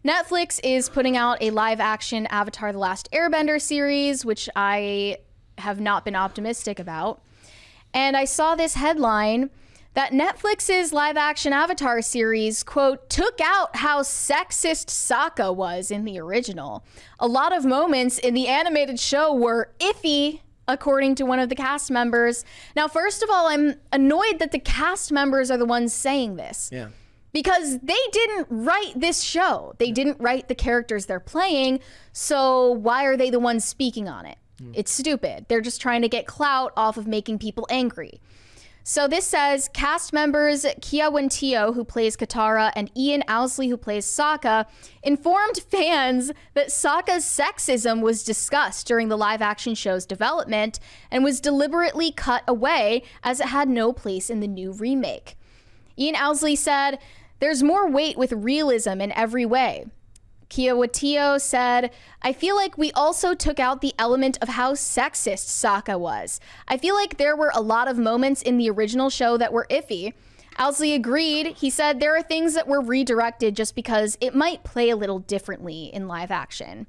Netflix is putting out a live-action Avatar: The Last Airbender series, which I have not been optimistic about. And I saw this headline that Netflix's live-action Avatar series, quote, took out how sexist Sokka was in the original. A lot of moments in the animated show were iffy, according to one of the cast members. Now, first of all, I'm annoyed that the cast members are the ones saying this. Yeah. Because they didn't write this show. They didn't write the characters they're playing, so why are they the ones speaking on it? It's stupid. They're just trying to get clout off of making people angry. So this says, cast members Kia Wentio, who plays Katara, and Ian Owsley, who plays Sokka, informed fans that Sokka's sexism was discussed during the live-action show's development and was deliberately cut away as it had no place in the new remake. Ian Owsley said, "There's more weight with realism in every way." Kia Wentio said, "I feel like we also took out the element of how sexist Sokka was. I feel like there were a lot of moments in the original show that were iffy." Owsley agreed. He said there are things that were redirected just because it might play a little differently in live action.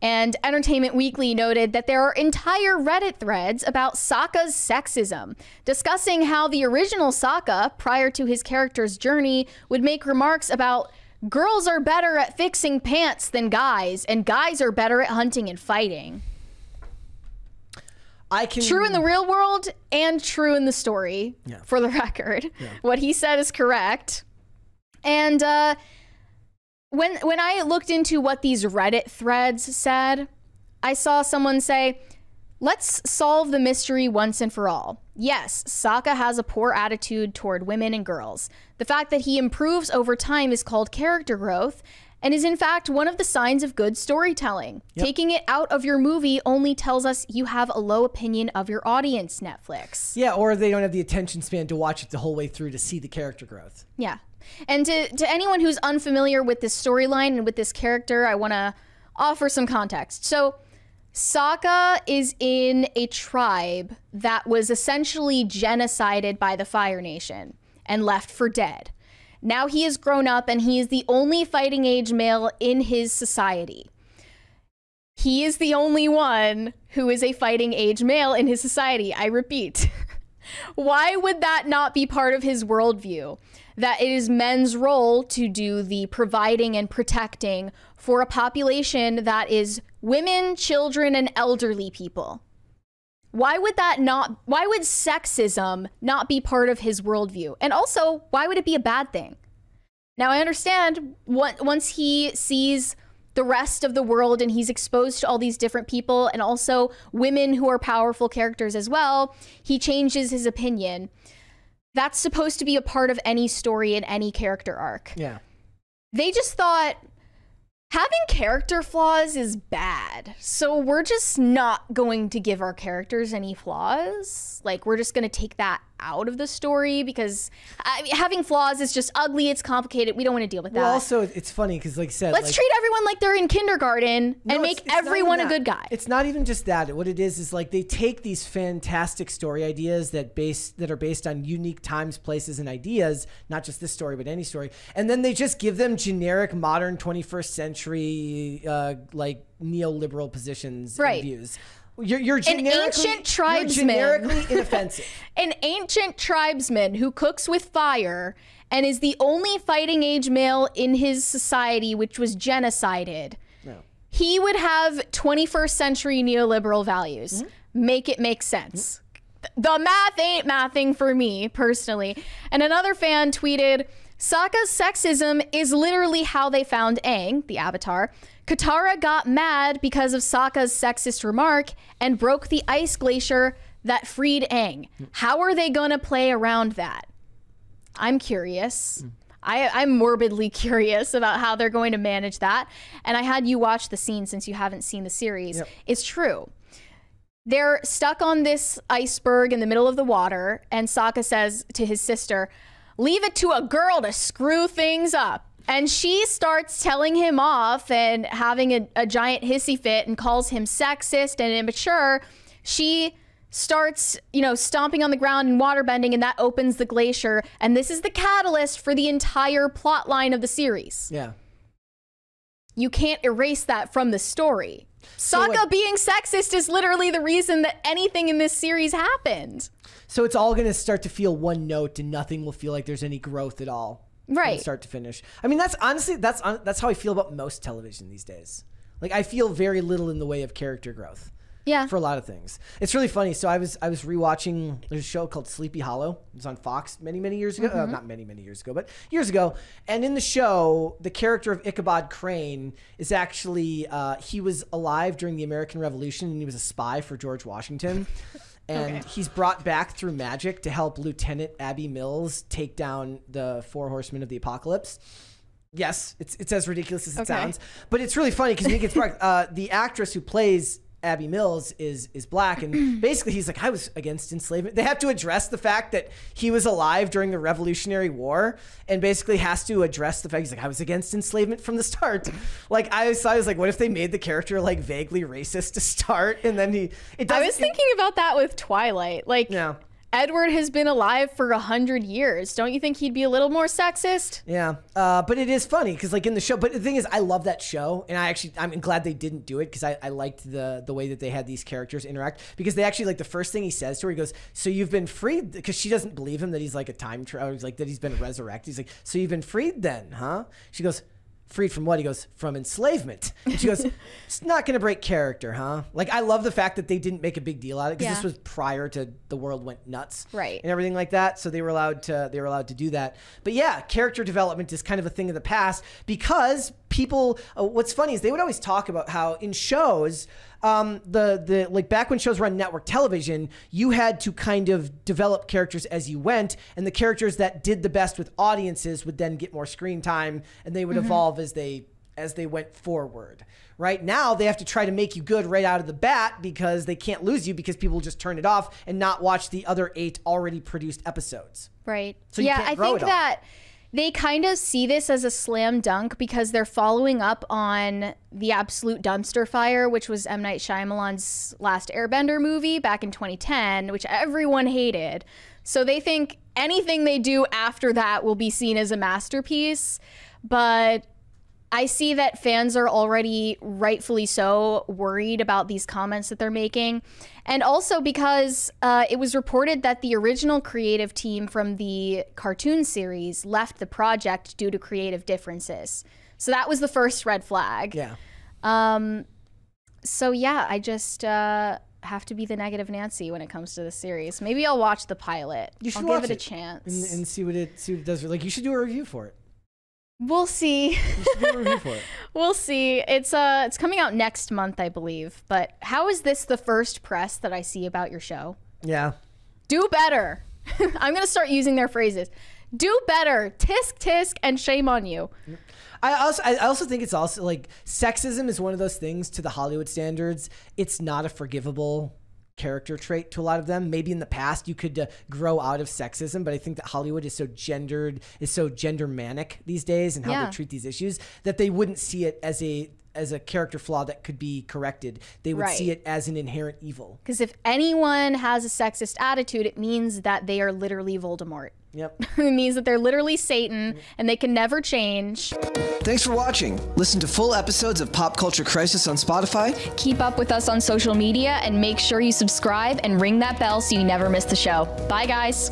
And Entertainment Weekly noted that there are entire Reddit threads about Sokka's sexism, discussing how the original Sokka, prior to his character's journey, would make remarks about girls are better at fixing pants than guys, and guys are better at hunting and fighting. True in the real world and true in the story, for the record. Yeah. What he said is correct. And when I looked into what these Reddit threads said, I saw someone say, "Let's solve the mystery once and for all. Yes, Sokka has a poor attitude toward women and girls. The fact that he improves over time is called character growth and is in fact one of the signs of good storytelling. Yep. Taking it out of your movie only tells us you have a low opinion of your audience, Netflix." Yeah, or they don't have the attention span to watch it the whole way through to see the character growth. Yeah. And to anyone who's unfamiliar with this storyline and with this character, I want to offer some context. So Sokka is in a tribe that was essentially genocided by the Fire Nation and left for dead. Now he is grown up and he is the only fighting age male in his society. He is the only one who is a fighting age male in his society. I repeat. Why would that not be part of his worldview? That it is men's role to do the providing and protecting for a population that is women, children, and elderly people. Why would sexism not be part of his worldview? And also, why would it be a bad thing? Now, I understand once he sees the rest of the world and he's exposed to all these different people and also women who are powerful characters as well, he changes his opinion. That's supposed to be a part of any story in any character arc. Yeah. They just thought having character flaws is bad. So we're just not going to give our characters any flaws. Like, we're just going to take that out of the story because having flaws is just ugly. It's complicated. We don't want to deal with that. Well, also, it's funny because, like I said, let's treat everyone like they're in kindergarten and make everyone a good guy. It's not even just that. What it is like they take these fantastic story ideas that are based on unique times, places, and ideas, not just this story, but any story, and then they just give them generic modern 21st century like neoliberal positions and views. You're generically inoffensive. An ancient tribesman who cooks with fire and is the only fighting age male in his society, which was genocided. No. He would have 21st century neoliberal values. Mm-hmm. Make it make sense. Mm-hmm. The math ain't mathing for me, personally. And another fan tweeted, "Sokka's sexism is literally how they found Aang, the Avatar. Katara got mad because of Sokka's sexist remark and broke the ice glacier that freed Aang. How are they going to play around that?" I'm curious. I'm morbidly curious about how they're going to manage that. And I had you watch the scene since you haven't seen the series. Yep. It's true. They're stuck on this iceberg in the middle of the water, and Sokka says to his sister, "Leave it to a girl to screw things up." And she starts telling him off and having a giant hissy fit and calls him sexist and immature. She starts, stomping on the ground and waterbending, and that opens the glacier. And this is the catalyst for the entire plot line of the series. Yeah. you can't erase that from the story. Sokka being sexist is literally the reason that anything in this series happened. So it's all going to start to feel one note, and nothing will feel like there's any growth at all, right? From start to finish. I mean, that's honestly that's how I feel about most television these days. Like, I feel very little in the way of character growth. Yeah. For a lot of things. It's really funny. So I was rewatching, there's a show called Sleepy Hollow. It was on Fox many years ago. Not many years ago, but years ago. And in the show, the character of Ichabod Crane is actually, he was alive during the American Revolution, and he was a spy for George Washington. And he's brought back through magic to help Lieutenant Abby Mills take down the 4 Horsemen of the Apocalypse. Yes, it's as ridiculous as it sounds. But it's really funny because when he gets brought, the actress who plays Abby Mills is black, and basically he's like, I was against enslavement. They have to address the fact that he was alive during the Revolutionary War, and basically has to address the fact he's like, I was against enslavement from the start. Like, I was like, what if they made the character like vaguely racist to start, and then I was thinking about that with Twilight. Like, yeah. Edward has been alive for 100 years. Don't you think he'd be a little more sexist? Yeah, but it is funny because, like, in the show. But the thing is, I love that show, and I'm glad they didn't do it because I liked the way that they had these characters interact, because they actually, like, the first thing he says to her, he goes, "So you've been freed?" Because she doesn't believe him that he's like a time traveler, like that he's been resurrected. He's like, "So you've been freed then, huh?" She goes, "Freed from what?" He goes, "From enslavement." And she goes, "It's not going to break character, huh?" Like, I love the fact that they didn't make a big deal out of it, because this was prior to the world went nuts, right, and everything like that. So they were allowed to do that. But yeah, character development is kind of a thing of the past, because people. What's funny is they would always talk about how in shows, like back when shows were on network television, you had to kind of develop characters as you went, and the characters that did the best with audiences would then get more screen time, and they would evolve as they went forward. Right now, they have to try to make you good right out of the bat, because they can't lose you, because people just turn it off and not watch the other 8 already produced episodes. Right. So you can't grow I think that they kind of see this as a slam dunk, because they're following up on the absolute dumpster fire, which was M. Night Shyamalan's last Airbender movie back in 2010, which everyone hated. So they think anything they do after that will be seen as a masterpiece. But I see that fans are already, rightfully so, worried about these comments that they're making. And also because it was reported that the original creative team from the cartoon series left the project due to creative differences. So that was the first red flag. Yeah. So yeah, I just have to be the negative Nancy when it comes to the series. Maybe I'll watch the pilot. I'll give it a chance. And see what it does. Like, you should do a review for it. We'll see. You should do a review for it. We'll see. It's coming out next month, I believe. But how is this the first press that I see about your show? Yeah. Do better. I'm gonna start using their phrases. Do better. Tisk tisk, and shame on you. I also think it's also like, sexism is one of those things to the Hollywood standards. It's not a forgivable character trait to a lot of them. Maybe in the past you could grow out of sexism, but I think that Hollywood is so gender manic these days, and how they treat these issues, that they wouldn't see it as a character flaw that could be corrected. They would see it as an inherent evil. Because if anyone has a sexist attitude, it means that they are literally Voldemort. Yep. It means that they're literally Satan, and they can never change. Thanks for watching. Listen to full episodes of Pop Culture Crisis on Spotify. Keep up with us on social media, and make sure you subscribe and ring that bell so you never miss the show. Bye, guys.